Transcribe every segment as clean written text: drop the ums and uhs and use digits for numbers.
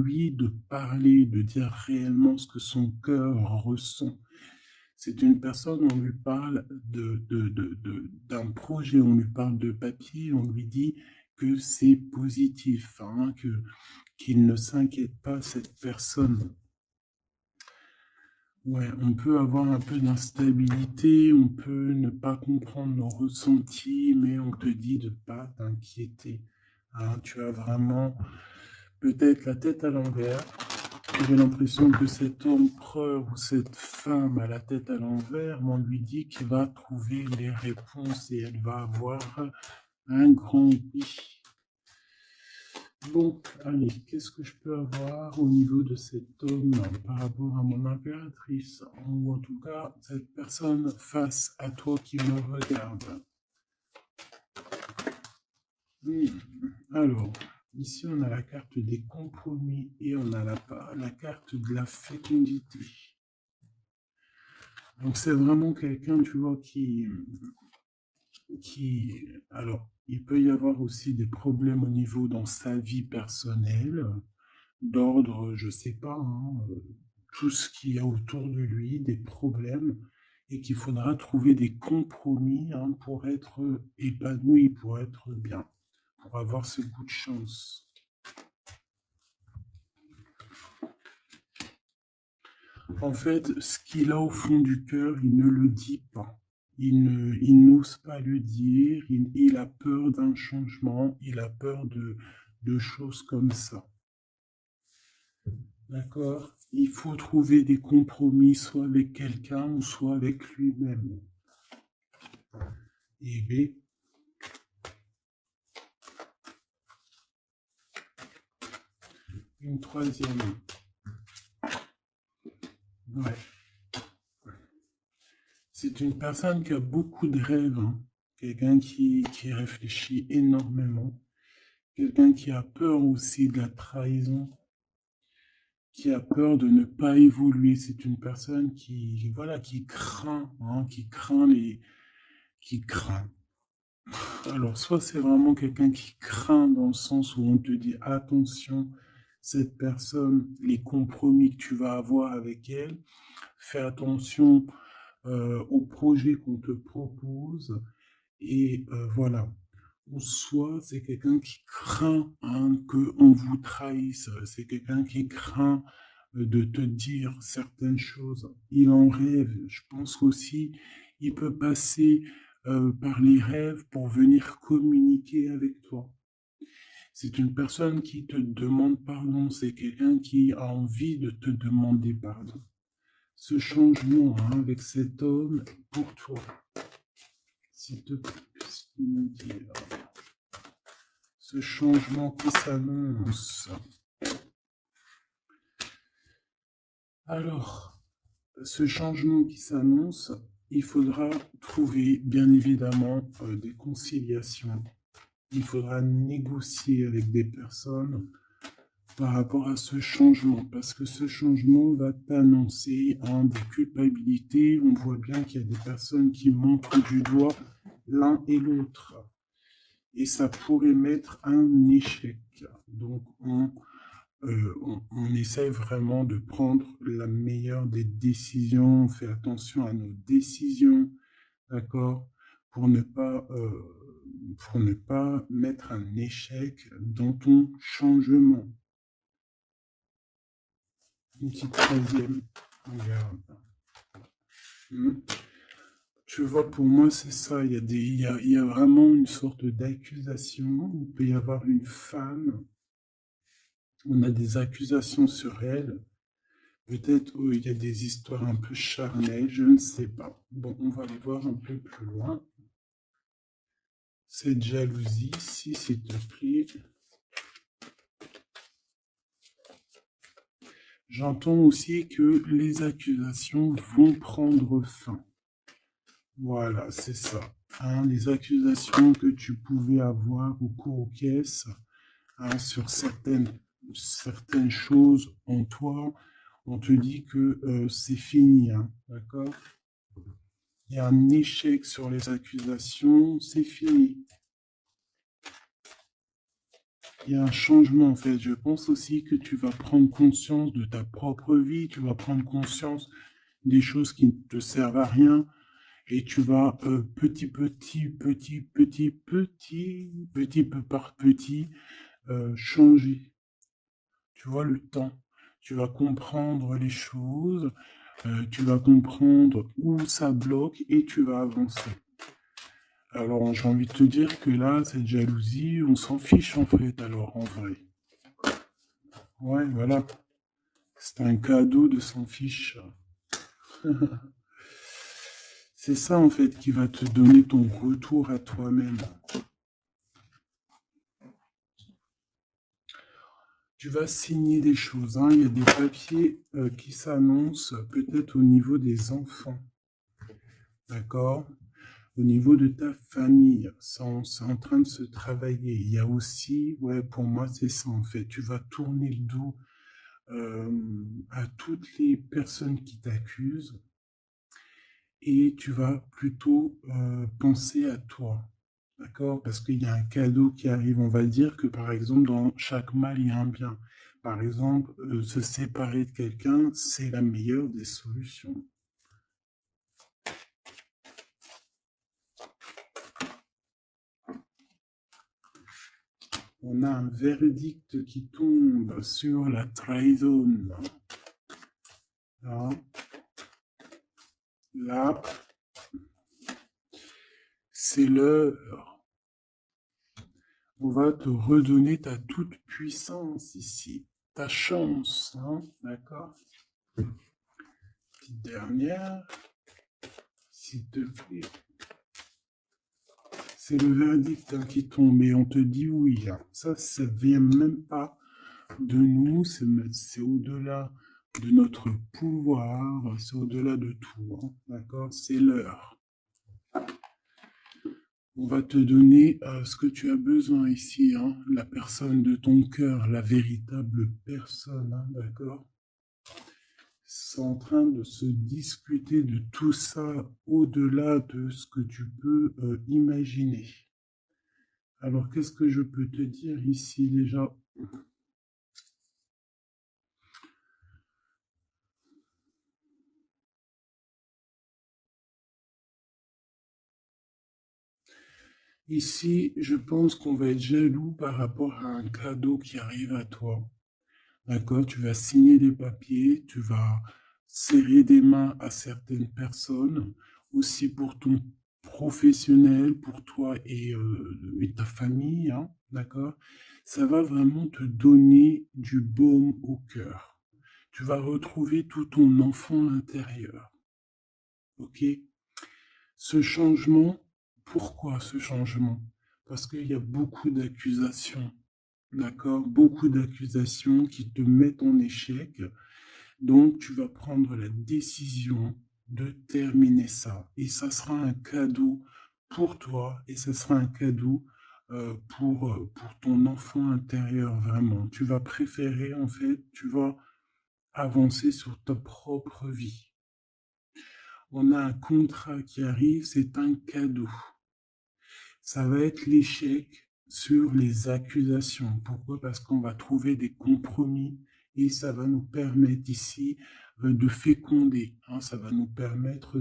lui de parler, de dire réellement ce que son cœur ressent. C'est une personne, on lui parle d'un projet, on lui parle de papier, on lui dit que c'est positif, hein, qu'il ne s'inquiète pas, cette personne. Ouais, on peut avoir un peu d'instabilité, on peut ne pas comprendre nos ressentis, mais on te dit de pas t'inquiéter. Hein, tu as vraiment peut-être la tête à l'envers. J'ai l'impression que cet empereur ou cette femme à la tête à l'envers, on lui dit qu'il va trouver les réponses et elle va avoir un grand oui. Bon, allez, qu'est-ce que je peux avoir au niveau de cet homme par rapport à mon impératrice, ou en tout cas cette personne face à toi qui me regarde. Alors, ici on a la carte des compromis et on a la carte de la fécondité. Donc c'est vraiment quelqu'un, tu vois, alors, il peut y avoir aussi des problèmes au niveau dans sa vie personnelle, d'ordre, je sais pas, hein, tout ce qu'il y a autour de lui, des problèmes, et qu'il faudra trouver des compromis, hein, pour être épanoui, pour être bien, pour avoir ce coup de chance. En fait, ce qu'il a au fond du cœur, il ne le dit pas. Il n'ose pas le dire, il a peur d'un changement, il a peur de choses comme ça. D'accord? Il faut trouver des compromis, soit avec quelqu'un ou soit avec lui-même. Et B, une troisième. Ouais. C'est une personne qui a beaucoup de rêves, hein. Quelqu'un qui réfléchit énormément. Quelqu'un qui a peur aussi de la trahison, qui a peur de ne pas évoluer. C'est une personne qui, voilà, qui craint, hein, qui craint. Alors, soit c'est vraiment quelqu'un qui craint dans le sens où on te dit attention, cette personne, les compromis que tu vas avoir avec elle, fais attention aux projets qu'on te propose et voilà. Ou soit c'est quelqu'un qui craint, hein, qu'on vous trahisse, c'est quelqu'un qui craint de te dire certaines choses. Il en rêve. Je pense aussi, il peut passer par les rêves pour venir communiquer avec toi. C'est une personne qui te demande pardon, c'est quelqu'un qui a envie de te demander pardon. Ce changement, hein, avec cet homme pour toi, s'il te plaît, me dire ce changement qui s'annonce. Alors, ce changement qui s'annonce, il faudra trouver bien évidemment des conciliations. Il faudra négocier avec des personnes par rapport à ce changement, parce que ce changement va t'annoncer des culpabilités. On voit bien qu'il y a des personnes qui montrent du doigt l'un et l'autre. Et ça pourrait mettre un échec. Donc, on essaie vraiment de prendre la meilleure des décisions, on fait attention à nos décisions, d'accord, pour ne pas mettre un échec dans ton changement. Une petite troisième, regarde. Tu vois, pour moi, c'est ça. Il y a vraiment une sorte d'accusation. Il peut y avoir une femme. On a des accusations sur elle. Peut-être où il y a des histoires un peu charnelles, je ne sais pas. Bon, on va aller voir un peu plus loin. Cette jalousie, si s'il te plaît. J'entends aussi que les accusations vont prendre fin. Voilà, c'est ça. Hein, les accusations que tu pouvais avoir au cours aux caisses, hein, sur certaines choses en toi, on te dit que c'est fini, hein, d'accord? Il y a un échec sur les accusations, c'est fini. il y a un changement en fait. Je pense aussi que tu vas prendre conscience de ta propre vie, tu vas prendre conscience des choses qui ne te servent à rien et tu vas petit peu par petit changer. Tu vois le temps. Tu vas comprendre les choses, tu vas comprendre où ça bloque et tu vas avancer. Alors, j'ai envie de te dire que là, cette jalousie, on s'en fiche en fait, alors en vrai. Ouais, voilà. C'est un cadeau de s'en fiche. C'est ça en fait qui va te donner ton retour à toi-même. Tu vas signer des choses, hein. Il y a des papiers qui s'annoncent peut-être au niveau des enfants. D'accord? Au niveau de ta famille, c'est en train de se travailler. Il y a aussi, ouais, pour moi, c'est ça en fait. Tu vas tourner le dos à toutes les personnes qui t'accusent et tu vas plutôt penser à toi. D'accord? Parce qu'il y a un cadeau qui arrive. On va dire que par exemple, dans chaque mal, il y a un bien. Par exemple, se séparer de quelqu'un, c'est la meilleure des solutions. On a un verdict qui tombe sur la trahison. Là, là, c'est l'heure. On va te redonner ta toute puissance ici, ta chance, hein, d'accord? Petite dernière, s'il te plaît. C'est le verdict hein, qui tombe et on te dit oui. Hein. Ça vient même pas de nous, c'est au-delà de notre pouvoir, c'est au-delà de tout. Hein, d'accord? C'est l'heure. On va te donner ce que tu as besoin ici, hein, la personne de ton cœur, la véritable personne, hein, d'accord? C'est en train de se discuter de tout ça au-delà de ce que tu peux imaginer. Alors, qu'est-ce que je peux te dire ici déjà? Ici, je pense qu'on va être jaloux par rapport à un cadeau qui arrive à toi. D'accord? Tu vas signer des papiers, tu vas serrer des mains à certaines personnes, aussi pour ton professionnel, pour toi et ta famille, hein, d'accord? Ça va vraiment te donner du baume au cœur. Tu vas retrouver tout ton enfant intérieur, ok? Ce changement, pourquoi ce changement? Parce qu'il y a beaucoup d'accusations, d'accord? Beaucoup d'accusations qui te mettent en échec. Donc, tu vas prendre la décision de terminer ça. Et ça sera un cadeau pour toi et ça sera un cadeau pour ton enfant intérieur, vraiment. Tu vas préférer, en fait, tu vas avancer sur ta propre vie. On a un contrat qui arrive, c'est un cadeau. Ça va être l'échec sur les accusations. Pourquoi? Parce qu'on va trouver des compromis et ça va nous permettre ici de féconder. Hein, ça va nous permettre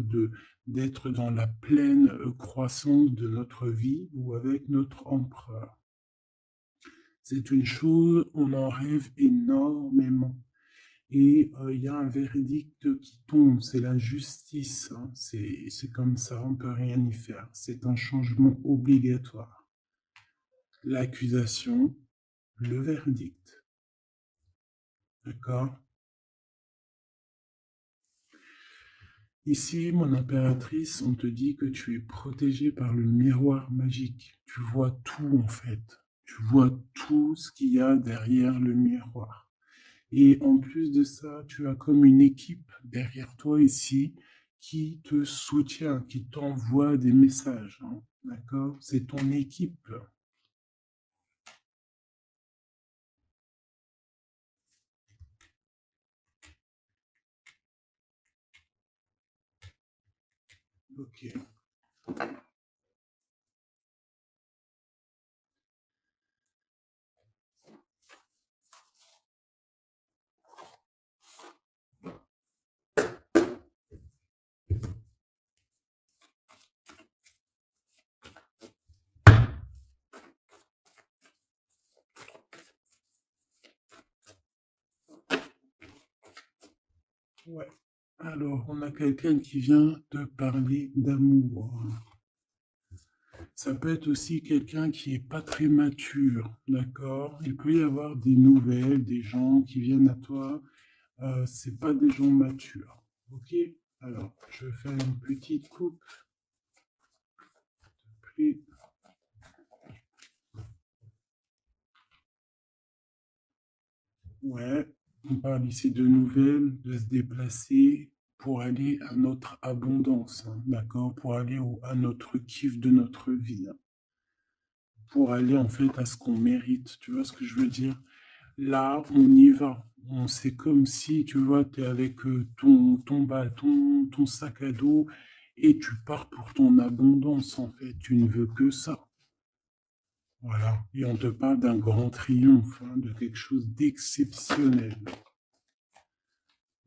d'être dans la pleine croissance de notre vie ou avec notre empereur. C'est une chose, on en rêve énormément. Et il y a un verdict qui tombe, c'est la justice. Hein, c'est comme ça, on ne peut rien y faire. C'est un changement obligatoire. L'accusation, le verdict. D'accord? Ici, mon impératrice, on te dit que tu es protégée par le miroir magique. Tu vois tout en fait. Tu vois tout ce qu'il y a derrière le miroir. Et en plus de ça, tu as comme une équipe derrière toi ici qui te soutient, qui t'envoie des messages. Hein. D'accord? C'est ton équipe. Ok. Ouais. Alors, on a quelqu'un qui vient te parler d'amour. Ça peut être aussi quelqu'un qui est pas très mature, d'accord? Il peut y avoir des nouvelles, des gens qui viennent à toi. C'est pas des gens matures, ok? Alors, je vais faire une petite coupe. Puis, ouais, on parle ici de nouvelles, de se déplacer pour aller à notre abondance, hein, d'accord? Pour aller à notre kiff de notre vie, hein, pour aller en fait à ce qu'on mérite. Tu vois ce que je veux dire? Là, on y va. C'est comme si, tu vois, tu es avec ton bâton, ton sac à dos, et tu pars pour ton abondance, en fait. Tu ne veux que ça. Voilà. Et on te parle d'un grand triomphe, hein, de quelque chose d'exceptionnel.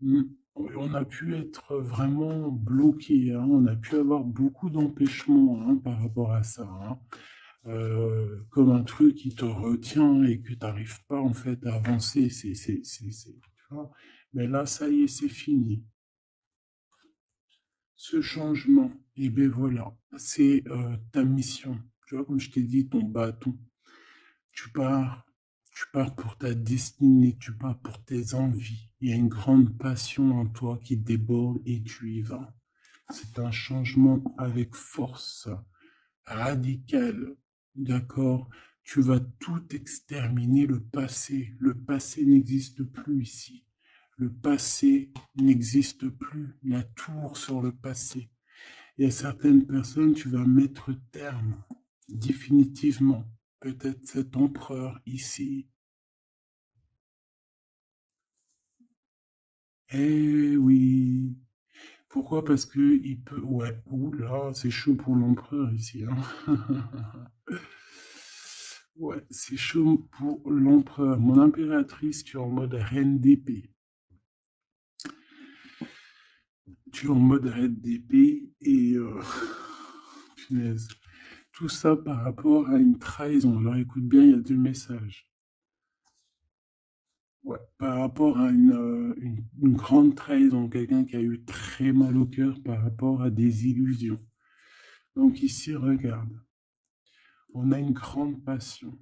Mm. On a pu être vraiment bloqué, hein. On a pu avoir beaucoup d'empêchements, hein, par rapport à ça, hein. Comme un truc qui te retient et que tu n'arrives pas en fait à avancer. Tu vois. Mais là, ça y est, c'est fini. Ce changement, et bien voilà, c'est ta mission. Tu vois, comme je t'ai dit, ton bâton. Tu pars, tu pars pour ta destinée, tu pars pour tes envies. Il y a une grande passion en toi qui déborde et tu y vas. C'est un changement avec force, radical. D'accord? Tu vas tout exterminer le passé. Le passé n'existe plus ici. Le passé n'existe plus. La tour sur le passé. Il y a certaines personnes, tu vas mettre terme définitivement. Peut-être cet empereur ici. Eh oui. Pourquoi? Parce que il peut. Ouais. Ouh là, c'est chaud pour l'empereur ici, hein. Ouais, c'est chaud pour l'empereur. Mon impératrice, tu es en mode reine d'épée. Tu es en mode reine d'épée et punaise. Tout ça par rapport à une trahison. Alors écoute bien, il y a deux messages. Ouais, par rapport à une grande trahison, quelqu'un qui a eu très mal au cœur par rapport à des illusions. Donc ici, regarde, on a une grande passion,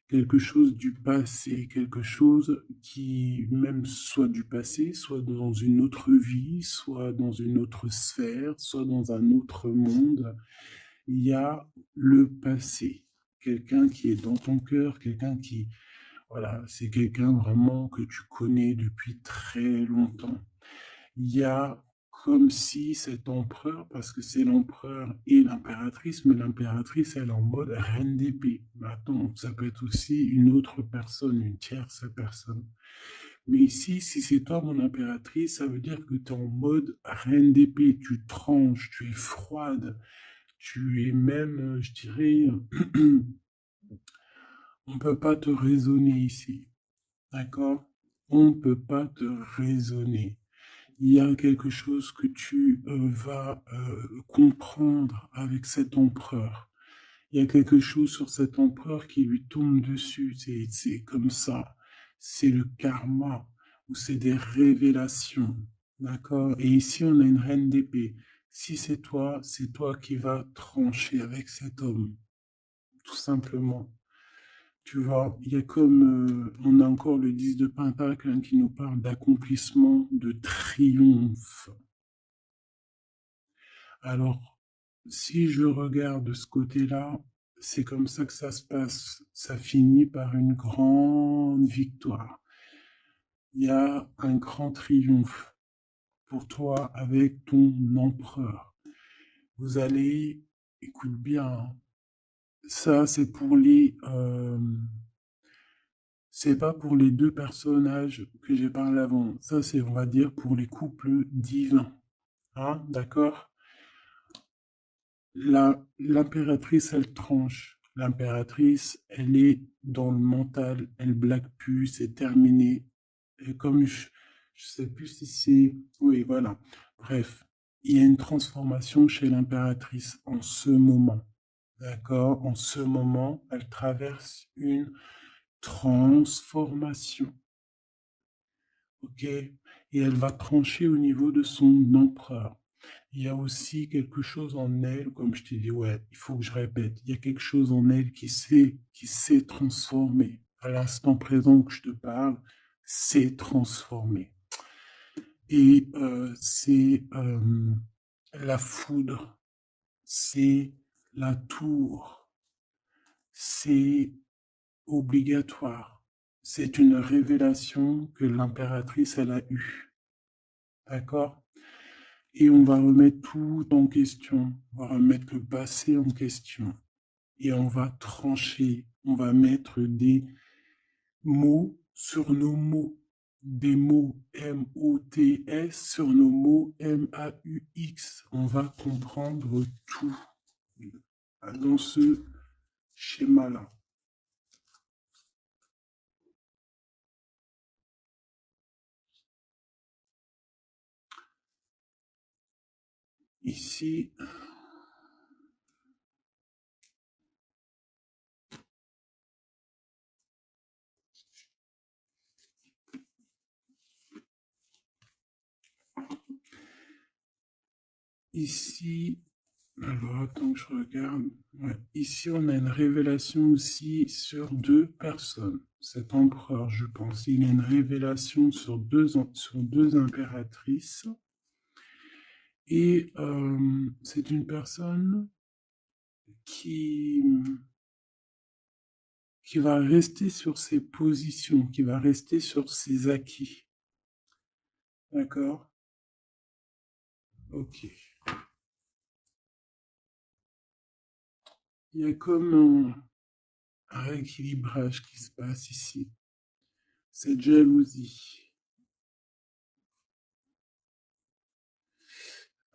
quelque chose du passé, quelque chose qui même soit du passé, soit dans une autre vie, soit dans une autre sphère, soit dans un autre monde. Il y a le passé, quelqu'un qui est dans ton cœur, quelqu'un qui, voilà, c'est quelqu'un vraiment que tu connais depuis très longtemps. Il y a comme si cet empereur, parce que c'est l'empereur et l'impératrice, mais l'impératrice, elle est en mode reine d'épée. Mais attends, ça peut être aussi une autre personne, une tierce personne. Mais ici, si c'est toi, mon impératrice, ça veut dire que tu es en mode reine d'épée. Tu tranches, tu es froide, tu es même, je dirais, on ne peut pas te raisonner ici. D'accord? On ne peut pas te raisonner. Il y a quelque chose que tu vas comprendre avec cet empereur. Il y a quelque chose sur cet empereur qui lui tombe dessus. C'est comme ça. C'est le karma ou c'est des révélations. D'accord? Et ici, on a une reine d'épée. Si c'est toi qui vas trancher avec cet homme, tout simplement. Tu vois, il y a comme, on a encore le 10 de Pentacle hein, qui nous parle d'accomplissement, de triomphe. Alors, si je regarde de ce côté-là, c'est comme ça que ça se passe. Ça finit par une grande victoire. Il y a un grand triomphe pour toi avec ton empereur. Vous allez, écoute bien, ça c'est pour c'est pas pour les deux personnages que j'ai parlé avant. Ça c'est, on va dire, pour les couples divins. Hein, d'accord? L'impératrice, elle tranche. L'impératrice, elle est dans le mental, elle blague plus, c'est terminé. Et comme je sais plus si c'est... Oui, voilà. Bref, il y a une transformation chez l'impératrice en ce moment. D'accord? En ce moment, elle traverse une transformation. Ok? et elle va trancher au niveau de son empereur. Il y a aussi quelque chose en elle, comme je t'ai dit, ouais, il faut que je répète, il y a quelque chose en elle qui s'est transformé. À l'instant présent que je te parle, s'est transformé. Et c'est la foudre, c'est la tour, c'est obligatoire. C'est une révélation que l'impératrice, elle a eue. D'accord? Et on va remettre tout en question. On va remettre le passé en question. Et on va trancher. On va mettre des mots sur nos mots. Des mots M-O-T-S sur nos mots M-A-U-X. On va comprendre tout dans ce schéma-là. Ici, ici, alors attends que je regarde. Ouais. Ici, on a une révélation aussi sur deux personnes. Cet empereur, je pense, il a une révélation sur deux impératrices. Et c'est une personne qui, qui va rester sur ses positions, qui va rester sur ses acquis. D'accord? Ok. Il y a comme un rééquilibrage qui se passe ici. Cette jalousie.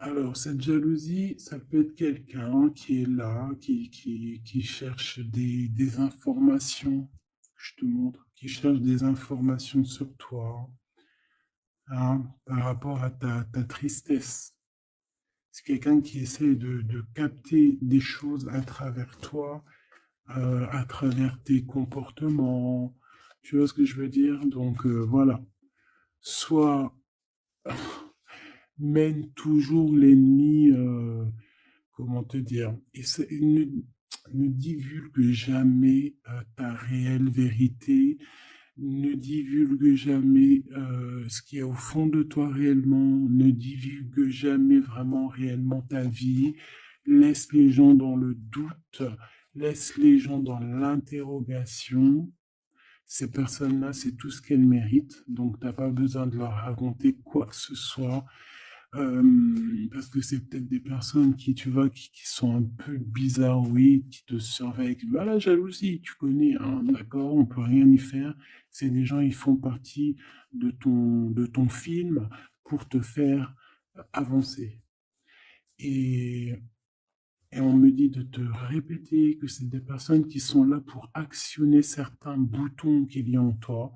Alors, cette jalousie, ça peut être quelqu'un qui est là, qui cherche des informations, je te montre, qui cherche des informations sur toi, hein, par rapport à ta tristesse. C'est quelqu'un qui essaie de capter des choses à travers toi, à travers tes comportements. Tu vois ce que je veux dire? Donc, voilà. Soit mène toujours l'ennemi, comment te dire, ne divulgue jamais ta réelle vérité, ne divulgue jamais ce qui est au fond de toi réellement, ne divulgue jamais vraiment réellement ta vie, laisse les gens dans le doute, laisse les gens dans l'interrogation. Ces personnes-là, c'est tout ce qu'elles méritent, donc tu n'as pas besoin de leur raconter quoi que ce soit. Parce que c'est peut-être des personnes qui, tu vois, qui sont un peu bizarroïdes, qui te surveillent. Voilà, la jalousie, tu connais, hein, d'accord, on peut rien y faire. C'est des gens, ils font partie de ton film pour te faire avancer. Et, et on me dit de te répéter que c'est des personnes qui sont là pour actionner certains boutons qu'il y a en toi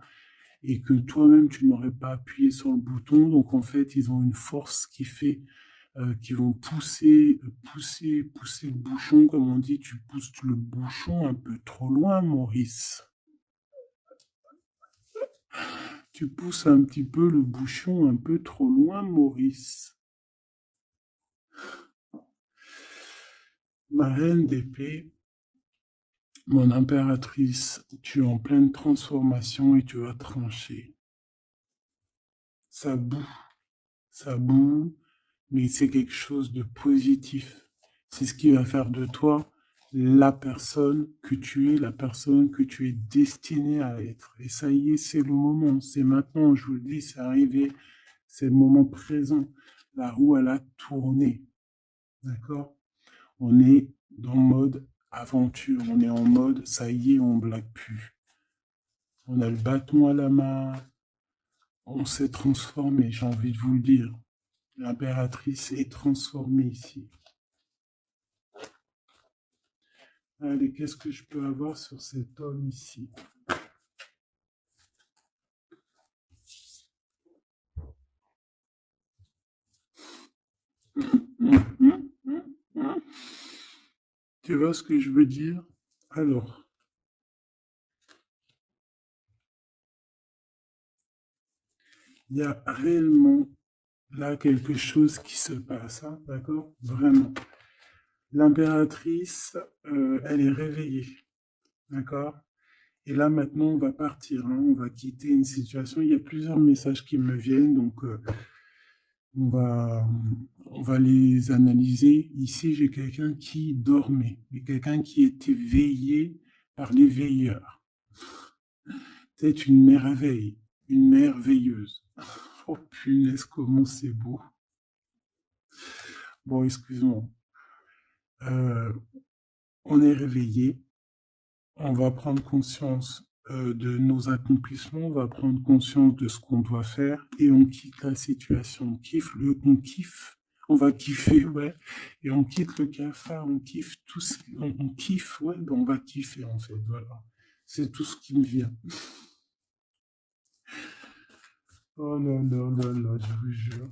et que toi-même, tu n'aurais pas appuyé sur le bouton. Donc, en fait, ils ont une force qui fait qu'ils vont pousser le bouchon, comme on dit, tu pousses le bouchon un peu trop loin, Maurice. Tu pousses un petit peu le bouchon un peu trop loin, Maurice. Ma reine d'épée, mon impératrice, tu es en pleine transformation et tu vas trancher. Ça boue, ça boue, mais c'est quelque chose de positif. C'est ce qui va faire de toi la personne que tu es, la personne que tu es destiné à être. Et ça y est, c'est le moment, c'est maintenant, je vous le dis, c'est arrivé, c'est le moment présent. La roue, elle a tourné. D'accord? On est dans le mode aventure, on est en mode, ça y est, on blague plus. On a le bâton à la main, on s'est transformé, j'ai envie de vous le dire. L'impératrice est transformée ici. Allez, qu'est-ce que je peux avoir sur cet homme ici? Tu vois ce que je veux dire? Alors, Il y a réellement là quelque chose qui se passe, hein, d'accord? Vraiment. L'impératrice, elle est réveillée, d'accord? Et là, maintenant, on va partir, hein, on va quitter une situation. Il y a plusieurs messages qui me viennent, donc on va, on va les analyser. Ici, j'ai quelqu'un qui dormait, et quelqu'un qui était veillé par les veilleurs. C'est une merveille, une mère veilleuse. Oh punaise, comment c'est beau. Bon, excuse-moi. Euh, on est réveillé, on va prendre conscience de nos accomplissements, on va prendre conscience de ce qu'on doit faire et on quitte la situation. On kiffe, on va kiffer, ouais, et on quitte le cafard, on kiffe tout, on kiffe, ouais, ben on va kiffer en fait, voilà. C'est tout ce qui me vient. Oh là là là là, je vous jure.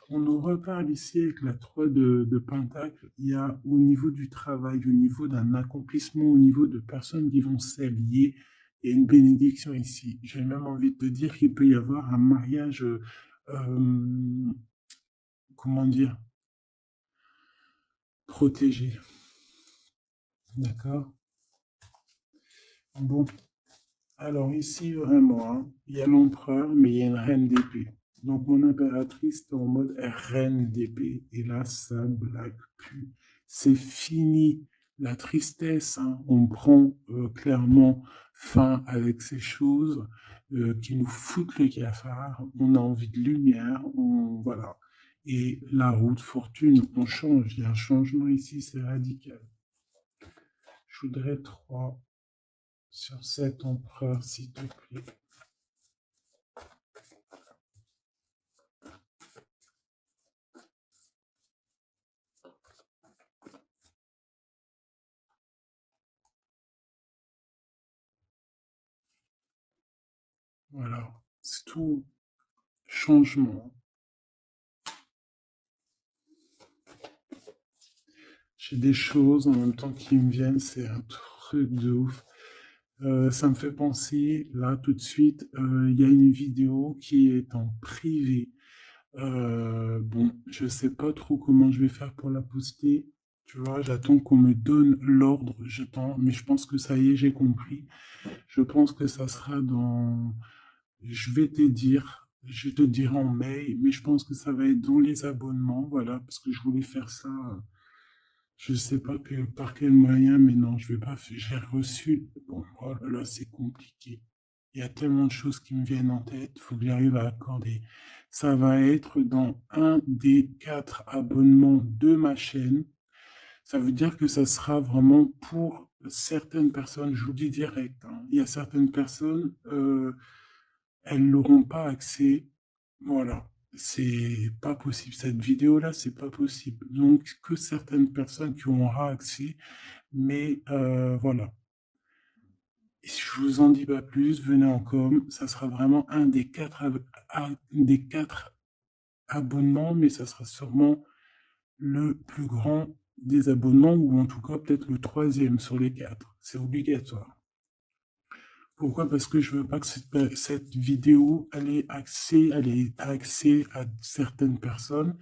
On nous reparle ici avec la 3 de Pentacle. Il y a au niveau du travail, au niveau d'un accomplissement, au niveau de personnes qui vont s'allier, il y a une bénédiction ici. J'ai même envie de te dire qu'il peut y avoir un mariage, comment dire, protégé. D'accord? Bon, alors ici, vraiment, hein, il y a l'empereur, mais il y a une reine d'épée. Donc mon impératrice est en mode reine d'épée. Et là, ça blague plus. C'est fini. La tristesse, hein, on prend clairement fin avec ces choses qui nous foutent le cafard. On a envie de lumière, voilà. Et la route fortune, on change. Il y a un changement ici, c'est radical. Je voudrais 3 sur cet empereur, s'il te plaît. Voilà, c'est tout changement. J'ai des choses en même temps qui me viennent, c'est un truc de ouf. Ça me fait penser, là, tout de suite, il y a une vidéo qui est en privé. Bon, je sais pas trop comment je vais faire pour la poster. Tu vois, j'attends qu'on me donne l'ordre, j'attends, mais je pense que ça y est, j'ai compris. Je pense que ça sera dans... Je vais te dire, je te dirai en mail, mais je pense que ça va être dans les abonnements, voilà, parce que je voulais faire ça. Je sais pas par quel moyen, mais non, je vais pas. J'ai reçu. Bon, oh là là, c'est compliqué. Il y a tellement de choses qui me viennent en tête. Il faut que j'arrive à accorder. Ça va être dans un des 4 abonnements de ma chaîne. Ça veut dire que ça sera vraiment pour certaines personnes. Je vous dis direct, hein. Il y a certaines personnes, elles n'auront pas accès. Voilà. C'est pas possible. Cette vidéo-là, c'est pas possible. Donc, que certaines personnes qui auront accès, mais voilà. Et si je vous en dis pas plus, venez en com. Ça sera vraiment un des 4 abonnements, mais ça sera sûrement le plus grand des abonnements, ou en tout cas peut-être le troisième sur les 4. C'est obligatoire. Pourquoi? Parce que je veux pas que cette vidéo elle ait accès à certaines personnes.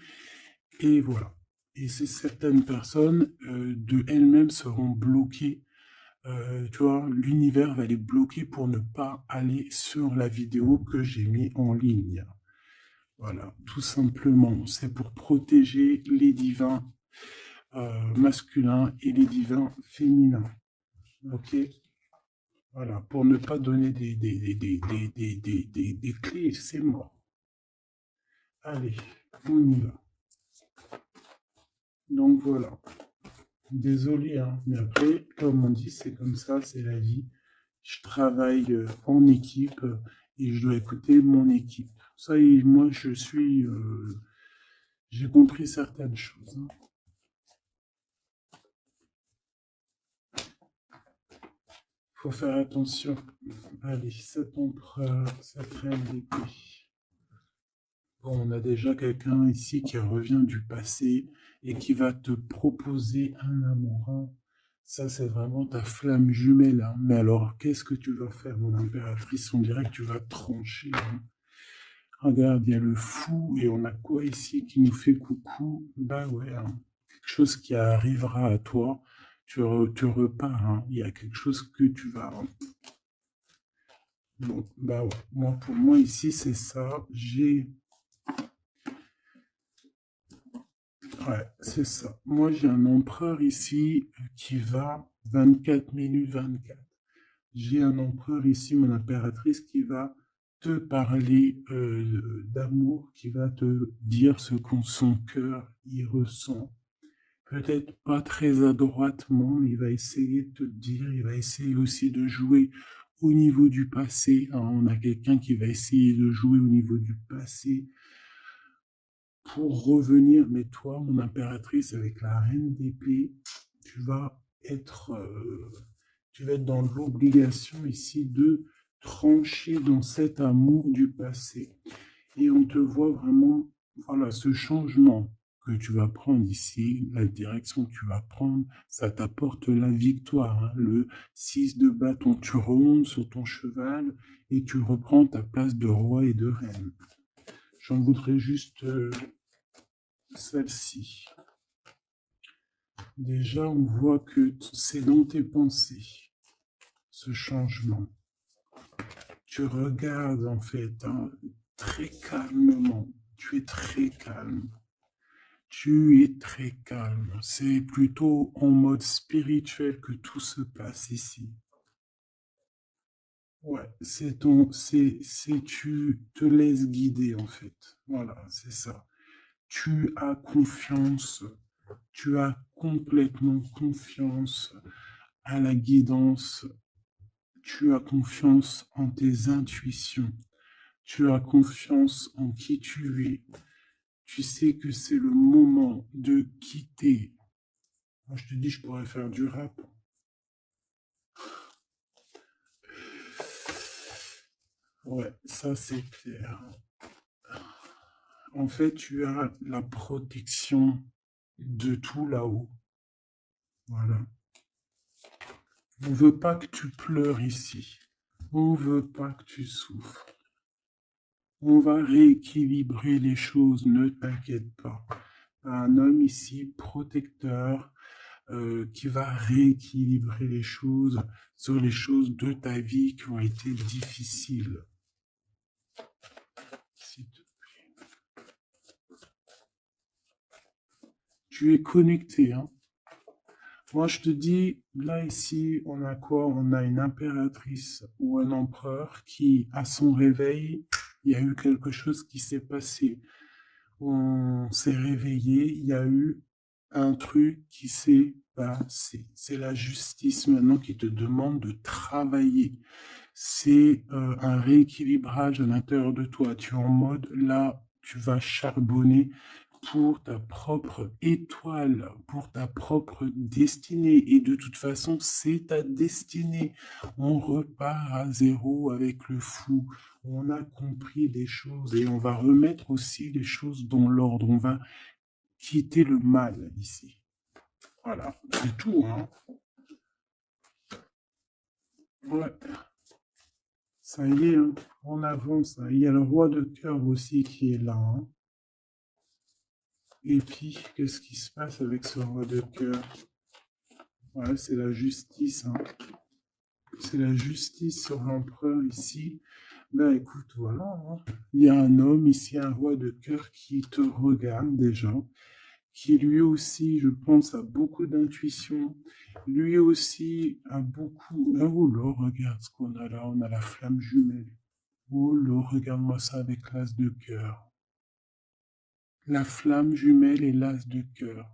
Et voilà. Et ces certaines personnes de elles-mêmes seront bloquées. Tu vois, l'univers va les bloquer pour ne pas aller sur la vidéo que j'ai mis en ligne. Voilà, tout simplement. C'est pour protéger les divins masculins et les divins féminins. Ok? Voilà, pour ne pas donner des clés, c'est mort. Allez, on y va. Donc voilà. Désolé, hein, mais après, comme on dit, c'est comme ça, c'est la vie. Je travaille en équipe et je dois écouter mon équipe. Ça y est, moi, j'ai compris certaines choses, hein. Faut faire attention. Allez, cet empereur, cette reine d'épée. Bon, on a déjà quelqu'un ici qui revient du passé et qui va te proposer un amour, hein. Ça, c'est vraiment ta flamme jumelle, hein. Mais alors, qu'est-ce que tu vas faire, mon impératrice? On dirait que tu vas trancher, hein. Regarde, il y a le fou et on a quoi ici qui nous fait coucou? Bah ouais, hein, quelque chose qui arrivera à toi. Tu repars, hein. Il y a quelque chose que tu vas. Bon, bah ouais. Moi, pour moi, ici, c'est ça. Ouais, c'est ça. Moi, j'ai un empereur ici qui va 24 minutes 24. J'ai un empereur ici, mon impératrice, qui va te parler d'amour, qui va te dire ce qu'on son cœur y ressent. Peut-être pas très adroitement, mais il va essayer de te dire, il va essayer aussi de jouer au niveau du passé, hein. On a quelqu'un qui va essayer de jouer au niveau du passé pour revenir, mais toi, mon impératrice, avec la reine d'épée, tu vas être, euh, tu vas être dans l'obligation ici de trancher dans cet amour du passé. Et on te voit vraiment, voilà, ce changement que tu vas prendre ici, la direction que tu vas prendre, ça t'apporte la victoire, hein. Le 6 de bâton, tu remontes sur ton cheval et tu reprends ta place de roi et de reine. J'en voudrais juste celle-ci. Déjà, on voit que c'est dans tes pensées, ce changement. Tu regardes en fait, hein, très calmement. Tu es très calme. Tu es très calme. C'est plutôt en mode spirituel que tout se passe ici. Ouais, tu te laisses guider en fait. Voilà, c'est ça. Tu as confiance, tu as complètement confiance à la guidance, tu as confiance en tes intuitions, tu as confiance en qui tu es. Tu sais que c'est le moment de quitter. Moi, je te dis, je pourrais faire du rap. Ouais, ça c'est clair. En fait, tu as la protection de tout là-haut. Voilà. On ne veut pas que tu pleures ici. On ne veut pas que tu souffres. On va rééquilibrer les choses, ne t'inquiète pas. Un homme ici, protecteur, qui va rééquilibrer les choses sur les choses de ta vie qui ont été difficiles. Tu es connecté, hein. Moi, je te dis, là, ici, on a quoi? On a une impératrice ou un empereur qui, à son réveil, il y a eu quelque chose qui s'est passé. On s'est réveillé, il y a eu un truc qui s'est passé. C'est la justice maintenant qui te demande de travailler. C'est un rééquilibrage à l'intérieur de toi. Tu es en mode, là, tu vas charbonner pour ta propre étoile, pour ta propre destinée. Et de toute façon, c'est ta destinée. On repart à zéro avec le fou. On a compris des choses et on va remettre aussi les choses dans l'ordre. On va quitter le mal ici. Voilà, c'est tout, hein. Ouais, ça y est, hein. On avance, hein. Il y a le roi de cœur aussi qui est là, hein. Et puis, qu'est-ce qui se passe avec ce roi de cœur? Ouais, c'est la justice, hein. C'est la justice sur l'empereur ici. Ben écoute, voilà, hein. Il y a un homme ici, un roi de cœur qui te regarde déjà, qui lui aussi, je pense, a beaucoup d'intuition. Lui aussi a beaucoup... Oh là, regarde ce qu'on a là, on a la flamme jumelle. Oh là, regarde-moi ça avec l'as de cœur. La flamme jumelle et l'as de cœur.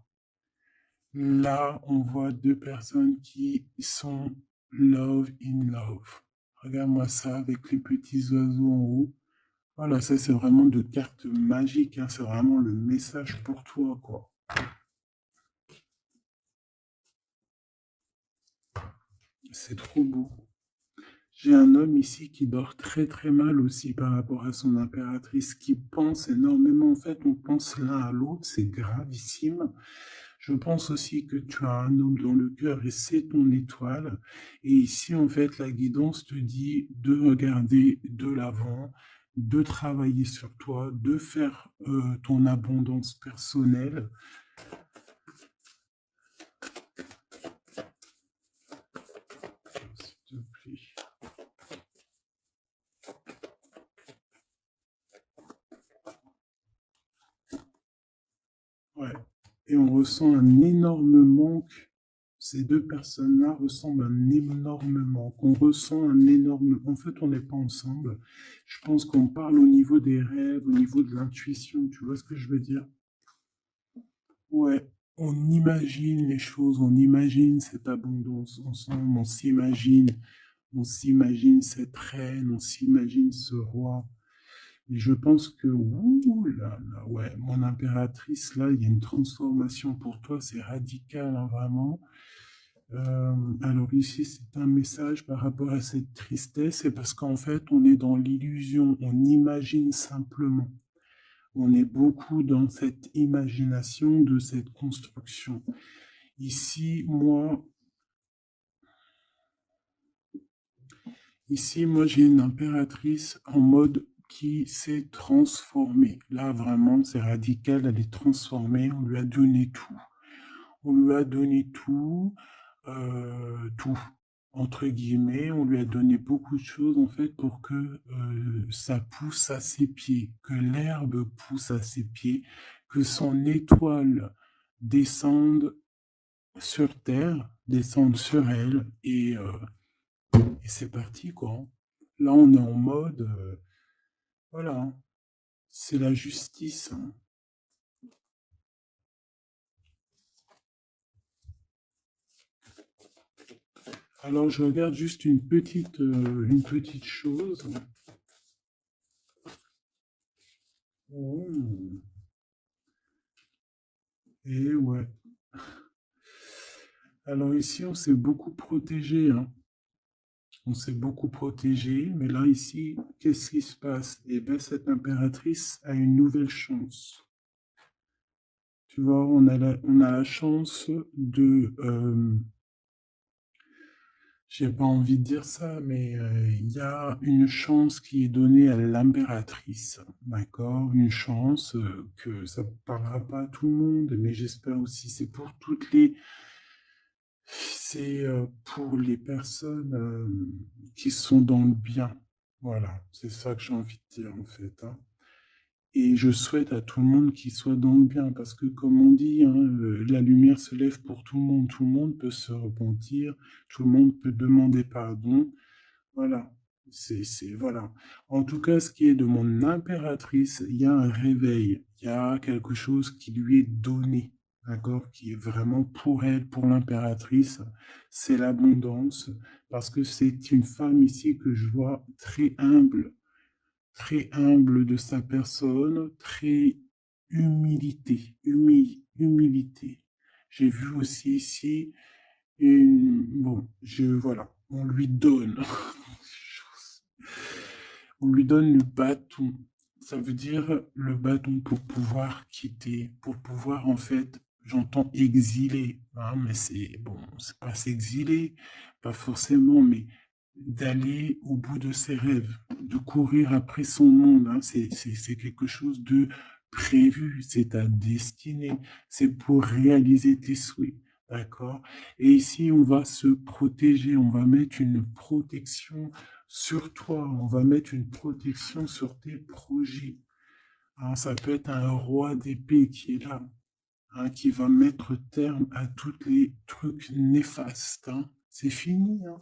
Là, on voit deux personnes qui sont love in love. Regarde-moi ça avec les petits oiseaux en haut. Voilà, ça c'est vraiment de cartes magiques, hein. C'est vraiment le message pour toi, quoi. C'est trop beau. J'ai un homme ici qui dort très très mal aussi par rapport à son impératrice, qui pense énormément. En fait, on pense l'un à l'autre, c'est gravissime. Je pense aussi que tu as un homme dans le cœur et c'est ton étoile. Et ici, en fait, la guidance te dit de regarder de l'avant, de travailler sur toi, de faire ton abondance personnelle. S'il te plaît. Ouais. Et on ressent un énorme manque. Ces deux personnes-là ressemblent un énorme manque. On ressent un énorme... En fait, on n'est pas ensemble. Je pense qu'on parle au niveau des rêves, au niveau de l'intuition. Tu vois ce que je veux dire? Ouais. On imagine les choses, on imagine cette abondance ensemble, on s'imagine cette reine, on s'imagine ce roi. Et je pense que, ouh là là, ouais, mon impératrice, là, il y a une transformation pour toi, c'est radical, hein, vraiment. Alors ici, c'est un message par rapport à cette tristesse, c'est parce qu'en fait, on est dans l'illusion, on imagine simplement. On est beaucoup dans cette imagination de cette construction. Ici, moi, j'ai une impératrice en mode qui s'est transformée. Là, vraiment, c'est radical, elle est transformée, on lui a donné tout. On lui a donné tout, entre guillemets, on lui a donné beaucoup de choses, en fait, pour que ça pousse à ses pieds, que l'herbe pousse à ses pieds, que son étoile descende sur terre, descende sur elle, et c'est parti, quoi. Là, on est en mode, voilà, c'est la justice, hein. Alors, je regarde juste une petite chose. Oh. Et ouais. Alors ici, on s'est beaucoup protégé, hein. On s'est beaucoup protégé, mais là, ici, qu'est-ce qui se passe? Eh bien, cette impératrice a une nouvelle chance. Tu vois, on a la chance de... j'ai pas envie de dire ça, mais il y a une chance qui est donnée à l'impératrice, d'accord? Une chance que ça ne parlera pas à tout le monde, mais j'espère aussi c'est pour toutes les... C'est pour les personnes qui sont dans le bien. Voilà, c'est ça que j'ai envie de dire en fait, hein. Et je souhaite à tout le monde qu'il soit dans le bien, parce que comme on dit, hein, la lumière se lève pour tout le monde peut se repentir, tout le monde peut demander pardon. Voilà, voilà. En tout cas, ce qui est de mon impératrice, il y a un réveil, il y a quelque chose qui lui est donné, d'accord, qui est vraiment pour elle, pour l'impératrice, c'est l'abondance, parce que c'est une femme ici que je vois très humble de sa personne, très humilité. J'ai vu aussi ici bon, voilà, on lui donne. On lui donne le bâton. Ça veut dire le bâton pour pouvoir quitter, pour pouvoir en fait, j'entends exiler, hein, mais c'est bon, c'est pas s'exiler, pas forcément, mais d'aller au bout de ses rêves, de courir après son monde, hein, c'est quelque chose de prévu, c'est ta destinée, c'est pour réaliser tes souhaits. D'accord? Et ici, on va se protéger, on va mettre une protection sur toi, on va mettre une protection sur tes projets. Hein, ça peut être un roi d'épée qui est là, hein, qui va mettre terme à tous les trucs néfastes, hein. C'est fini, hein.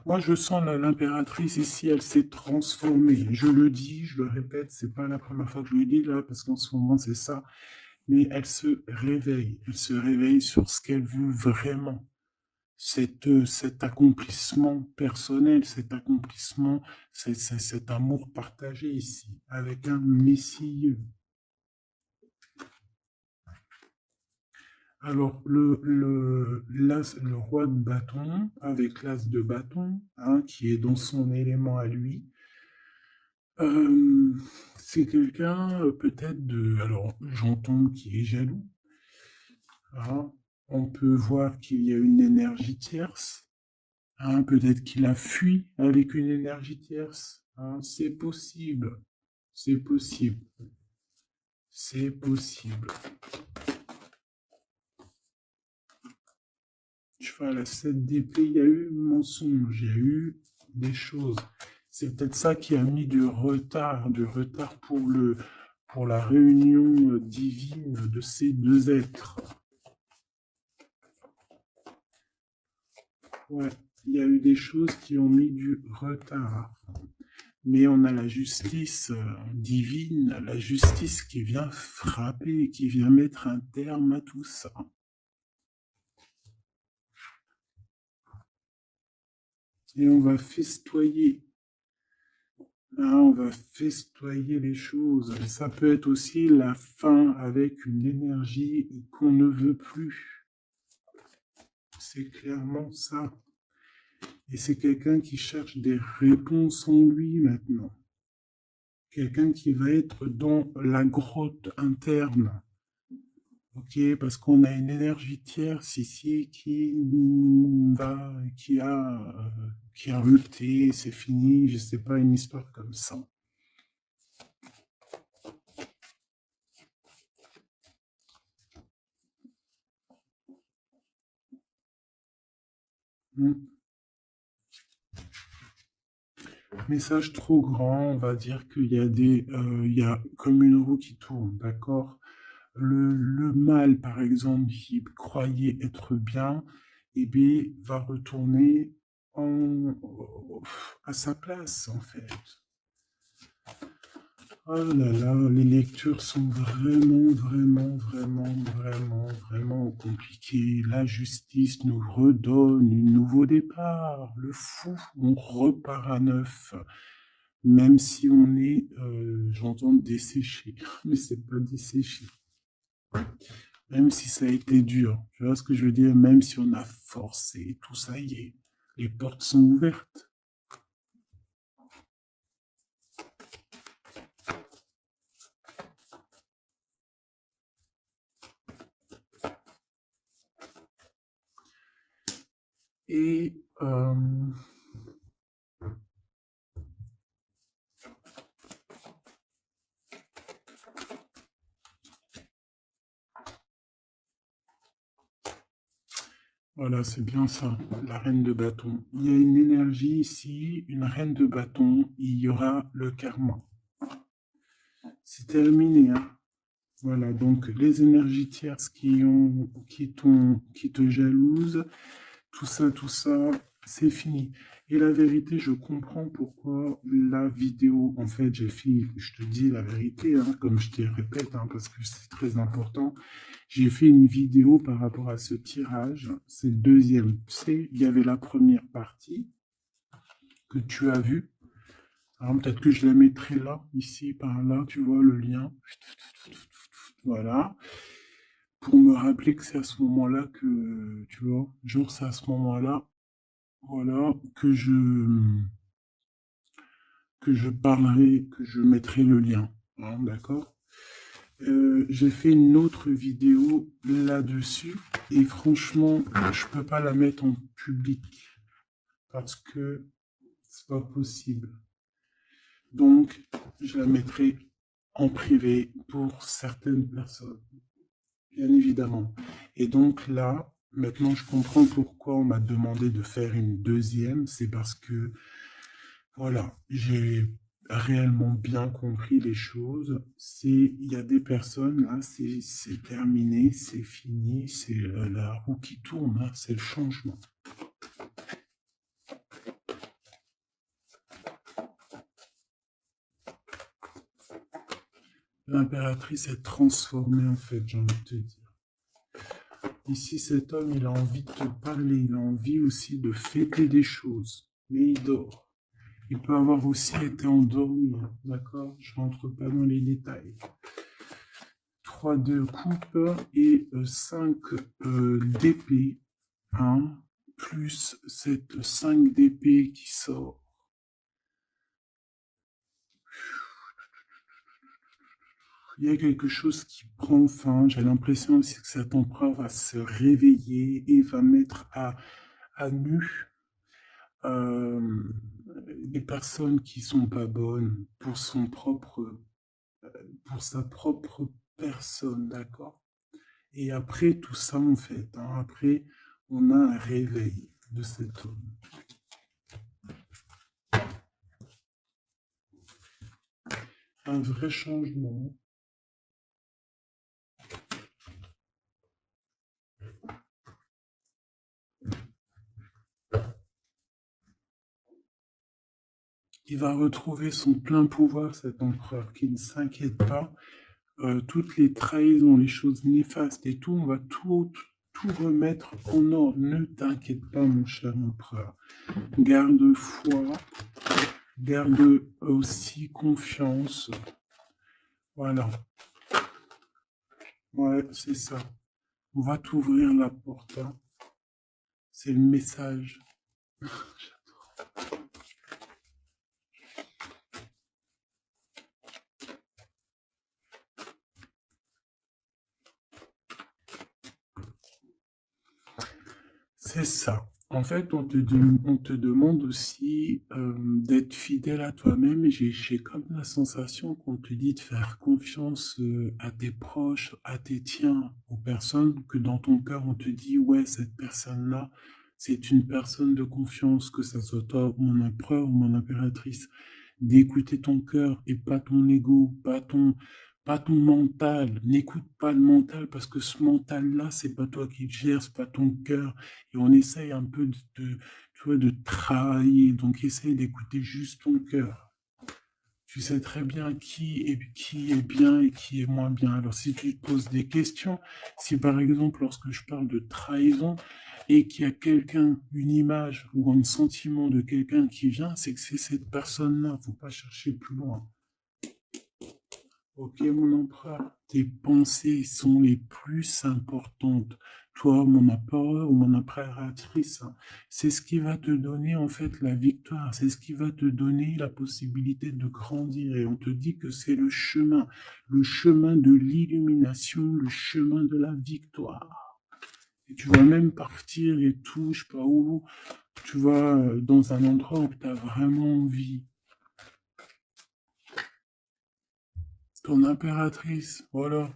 Moi, je sens l'impératrice ici, elle s'est transformée. Je le dis, je le répète, c'est pas la première fois que je le dis là, parce qu'en ce moment, c'est ça. Mais elle se réveille. Elle se réveille sur ce qu'elle veut vraiment. Cet accomplissement personnel, cet accomplissement, cet amour partagé ici, avec un Messie. Alors, le roi de bâton, avec l'as de bâton, hein, qui est dans son élément à lui, euh, c'est quelqu'un peut-être de... Alors, j'entends qui est jaloux, hein. On peut voir qu'il y a une énergie tierce. Hein, peut-être qu'il a fui avec une énergie tierce. Hein, c'est possible. C'est possible. C'est possible. Cheval à 7 d'épée, il y a eu mensonge, il y a eu des choses. C'est peut-être ça qui a mis du retard pour la réunion divine de ces deux êtres. Ouais, il y a eu des choses qui ont mis du retard. Mais on a la justice divine, la justice qui vient frapper, qui vient mettre un terme à tout ça. Et on va festoyer. Hein, on va festoyer les choses. Et ça peut être aussi la fin avec une énergie qu'on ne veut plus. C'est clairement ça. Et c'est quelqu'un qui cherche des réponses en lui maintenant. Quelqu'un qui va être dans la grotte interne. Ok, parce qu'on a une énergie tierce ici qui a rupté, c'est fini, je sais pas, une histoire comme ça. Message trop grand, on va dire qu'il y a il y a comme une roue qui tourne, d'accord? Le mal, par exemple, qui croyait être bien, eh bien, va retourner à sa place, en fait. Oh là là, les lectures sont vraiment compliquées. La justice nous redonne un nouveau départ. Le fou, on repart à neuf. Même si on est, j'entends desséché, mais c'est pas desséché. Même si ça a été dur, tu vois ce que je veux dire? Même si on a forcé, tout ça y est, les portes sont ouvertes. Et voilà, c'est bien ça, la reine de bâton. Il y a une énergie ici, une reine de bâton, il y aura le karma. C'est terminé, hein. Voilà, donc les énergies tierces qui te jalousent, tout ça, c'est fini. Et la vérité, je comprends pourquoi la vidéo, en fait, j'ai fait, je te dis la vérité, hein, comme je te répète, hein, parce que c'est très important. J'ai fait une vidéo par rapport à ce tirage. C'est le deuxième. Tu sais, il y avait la première partie que tu as vue. Alors peut-être que je la mettrai là, ici, par là, tu vois le lien. Voilà. Pour me rappeler que c'est à ce moment-là que, tu vois, genre c'est à ce moment-là, voilà, que je parlerai, que je mettrai le lien. Hein, d'accord? J'ai fait une autre vidéo là-dessus et franchement, je peux pas la mettre en public parce que c'est pas possible. Donc, je la mettrai en privé pour certaines personnes, bien évidemment. Et donc là, maintenant, je comprends pourquoi on m'a demandé de faire une deuxième. C'est parce que, voilà, j'ai réellement bien compris les choses. Il y a des personnes, là, c'est terminé, c'est fini, c'est la roue qui tourne, hein, c'est le changement. L'impératrice est transformée, en fait, j'ai envie de te dire. Ici, cet homme, il a envie de te parler, il a envie aussi de fêter des choses, mais il dort. Il peut avoir aussi été endormi, d'accord? Je rentre pas dans les détails. 3 de coupe et 5 d'épée, hein, plus cette 5 d'épée qui sort. Il y a quelque chose qui prend fin. J'ai l'impression aussi que cet empereur va se réveiller et va mettre à nu les personnes qui sont pas bonnes pour son propre pour sa propre personne, d'accord? Et après tout ça, en fait, hein, après, on a un réveil de cet homme. Un vrai changement. Il va retrouver son plein pouvoir, cet empereur, qui ne s'inquiète pas. Toutes les trahisons, les choses néfastes et tout, on va tout remettre en ordre. Ne t'inquiète pas, mon cher empereur. Garde foi, garde aussi confiance. Voilà. Ouais, c'est ça. On va t'ouvrir la porte, hein. C'est le message. C'est ça. En fait, on te demande aussi d'être fidèle à toi-même. Et j'ai comme la sensation qu'on te dit de faire confiance à tes proches, à tes tiens, aux personnes que dans ton cœur, on te dit, ouais, cette personne-là, c'est une personne de confiance, que ça soit toi, mon empereur ou mon impératrice. D'écouter ton cœur et pas ton ego, pas ton mental. N'écoute pas le mental parce que ce mental-là, c'est pas toi qui le gères, c'est pas ton cœur. Et on essaye un peu tu vois, de travailler. Donc, essaye d'écouter juste ton cœur. Tu sais très bien qui est bien et qui est moins bien. Alors, si tu te poses des questions, si par exemple, lorsque je parle de trahison et qu'il y a quelqu'un, une image ou un sentiment de quelqu'un qui vient, c'est que c'est cette personne-là. Faut pas chercher plus loin. Ok, mon empereur, tes pensées sont les plus importantes. Toi, mon empereur ou mon impératrice, hein, c'est ce qui va te donner en fait la victoire, c'est ce qui va te donner la possibilité de grandir. Et on te dit que c'est le chemin de l'illumination, le chemin de la victoire. Et tu vas même partir et tout, je sais pas où, tu vas dans un endroit où tu as vraiment envie. Ton impératrice, voilà.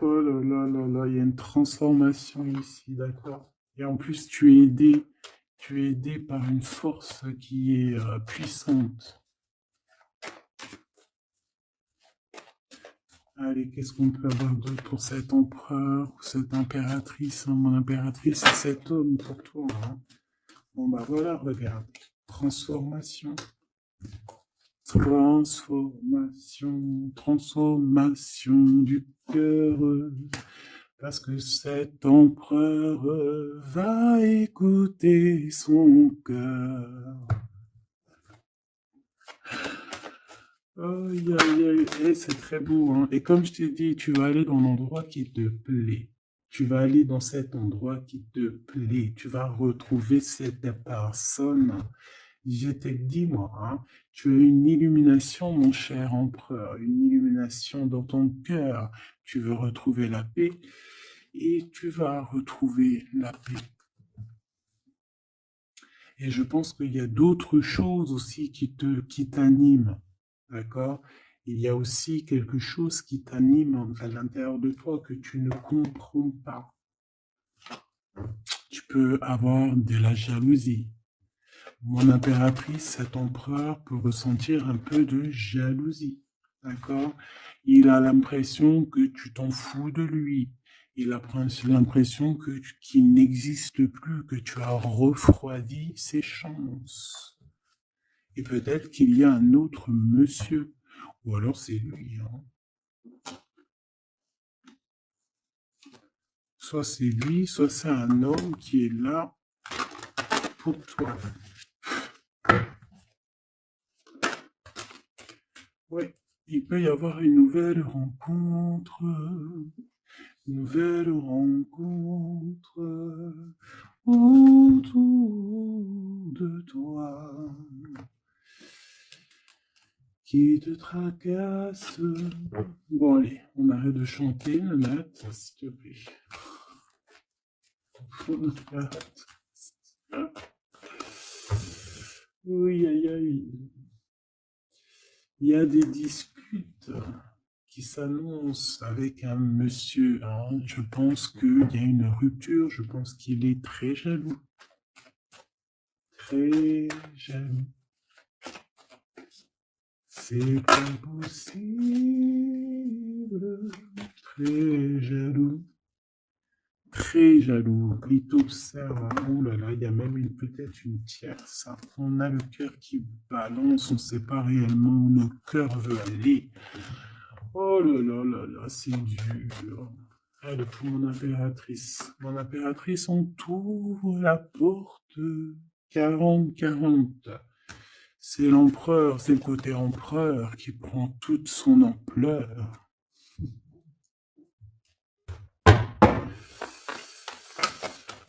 Oh là là là là, il y a une transformation ici, d'accord? Et en plus, tu es aidé par une force qui est puissante. Allez, qu'est-ce qu'on peut avoir d'autre pour cet empereur ou cette impératrice, hein? Mon impératrice, c'est cet homme pour toi, hein. Bon bah voilà, regarde. Transformation. Transformation du cœur. Parce que cet empereur va écouter son cœur. Aïe, aïe, aïe. Eh, c'est très beau, hein. Et comme je t'ai dit, tu vas aller dans l'endroit qui te plaît. Tu vas aller dans cet endroit qui te plaît. Tu vas retrouver cette personne. Je t'ai dit, moi, hein, tu as une illumination, mon cher empereur, une illumination dans ton cœur. Tu veux retrouver la paix et tu vas retrouver la paix. Et je pense qu'il y a d'autres choses aussi qui t'animent, d'accord? Il y a aussi quelque chose qui t'anime à l'intérieur de toi que tu ne comprends pas. Tu peux avoir de la jalousie. Mon impératrice, cet empereur peut ressentir un peu de jalousie, d'accord? Il a l'impression que tu t'en fous de lui. Il a l'impression qu'il n'existe plus, que tu as refroidi ses chances. Et peut-être qu'il y a un autre monsieur, ou alors c'est lui, hein. Soit c'est lui, soit c'est un homme qui est là pour toi. Ouais, il peut y avoir une nouvelle rencontre autour de toi qui te tracasse. Bon, allez, on arrête de chanter, Nanette, s'il te plaît. On arrête. Oui, aïe, aïe. Il y a des disputes qui s'annoncent avec un monsieur, hein. Je pense qu'il y a une rupture, je pense qu'il est très jaloux. Très jaloux. C'est impossible. Très jaloux. Très jaloux. Il t'observe. Oh là là, il y a même peut-être une tierce. On a le cœur qui balance, on ne sait pas réellement où le cœur veut aller. Oh là là là là, c'est dur. Allez, pour mon impératrice. Mon impératrice, on t'ouvre la porte. 40-40. C'est l'empereur, c'est le côté empereur qui prend toute son ampleur.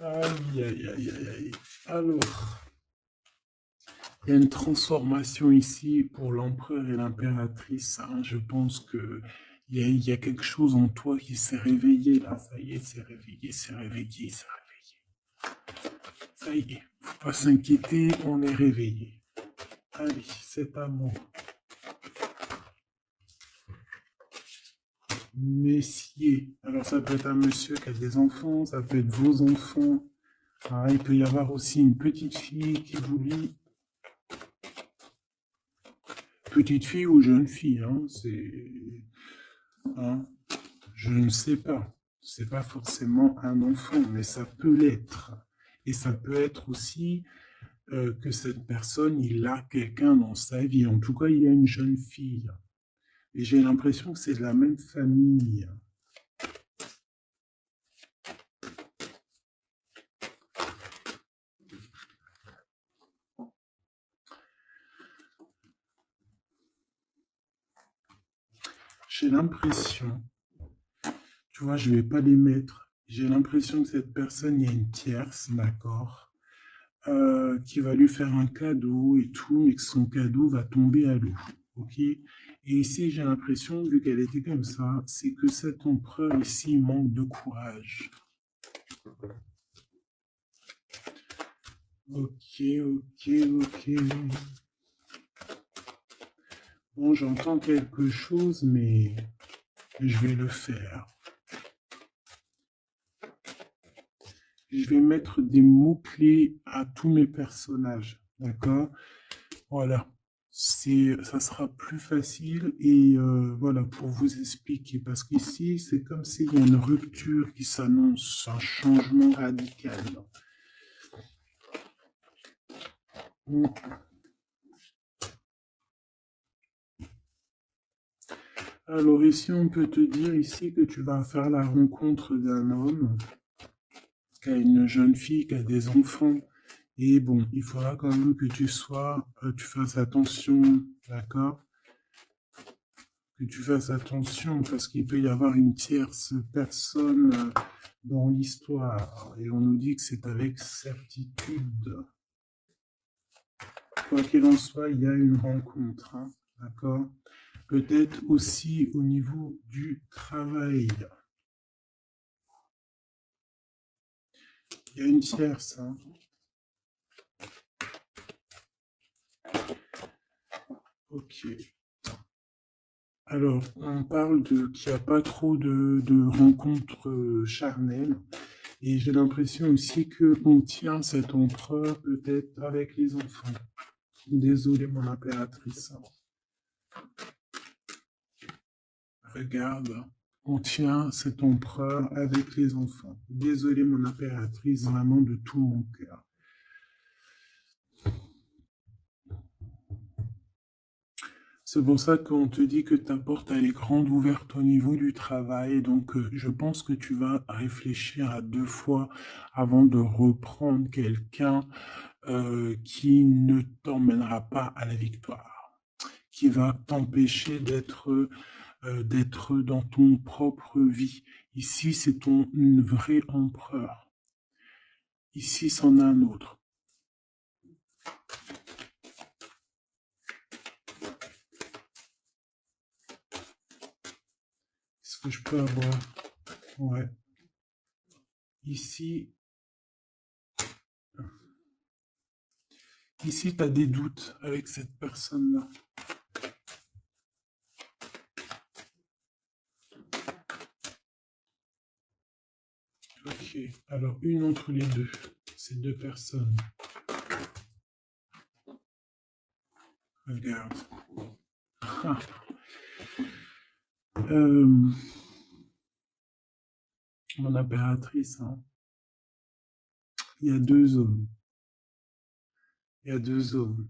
Aïe, aïe, aïe, aïe, aïe. Alors, il y a une transformation ici pour l'empereur et l'impératrice, hein. Je pense que il y a quelque chose en toi qui s'est réveillé là. Ça y est, c'est réveillé, c'est réveillé, c'est réveillé. Ça y est, faut pas s'inquiéter, on est réveillé. Allez, c'est à moi. Messier. Alors ça peut être un monsieur qui a des enfants, ça peut être vos enfants. Ah, il peut y avoir aussi une petite fille qui vous lit. Petite fille ou jeune fille, hein, c'est... hein, je ne sais pas. C'est pas forcément un enfant, mais ça peut l'être. Et ça peut être aussi que cette personne, il a quelqu'un dans sa vie. En tout cas, il y a une jeune fille. Et j'ai l'impression que c'est de la même famille. J'ai l'impression, tu vois, je ne vais pas les mettre. J'ai l'impression que cette personne, il y a une tierce, d'accord, qui va lui faire un cadeau et tout, mais que son cadeau va tomber à l'eau. Ok? Et ici, j'ai l'impression, vu qu'elle était comme ça, c'est que cet empereur ici manque de courage. Ok, ok, ok. Bon, j'entends quelque chose, mais je vais le faire. Je vais mettre des mots-clés à tous mes personnages, d'accord? Voilà. Ça sera plus facile et voilà, pour vous expliquer. Parce qu'ici, c'est comme s'il y a une rupture qui s'annonce, un changement radical. Mm. Alors ici, on peut te dire ici que tu vas faire la rencontre d'un homme qui a une jeune fille, qui a des enfants. Et bon, il faudra quand même que tu fasses attention, d'accord? Que tu fasses attention parce qu'il peut y avoir une tierce personne dans l'histoire. Et on nous dit que c'est avec certitude. Quoi qu'il en soit, il y a une rencontre, hein, d'accord? Peut-être aussi au niveau du travail. Il y a une tierce, hein. Ok. Alors, on parle qu'il n'y a pas trop de rencontres charnelles. Et j'ai l'impression aussi qu'on tient cet empereur peut-être avec les enfants. Désolé, mon impératrice. Regarde, on tient cet empereur avec les enfants. Désolé, mon impératrice, vraiment de tout mon cœur. C'est pour ça qu'on te dit que ta porte elle est grande ouverte au niveau du travail. Donc, je pense que tu vas réfléchir à 2 fois avant de reprendre quelqu'un qui ne t'emmènera pas à la victoire, qui va t'empêcher d'être dans ton propre vie. Ici, c'est ton vrai empereur. Ici, c'en a un autre. Est-ce que je peux avoir? Ouais. Ici, tu as des doutes avec cette personne-là. Ok, alors une entre les deux, ces deux personnes. Regarde. Ah. Mon impératrice, hein. Il y a deux hommes. Il y a deux hommes.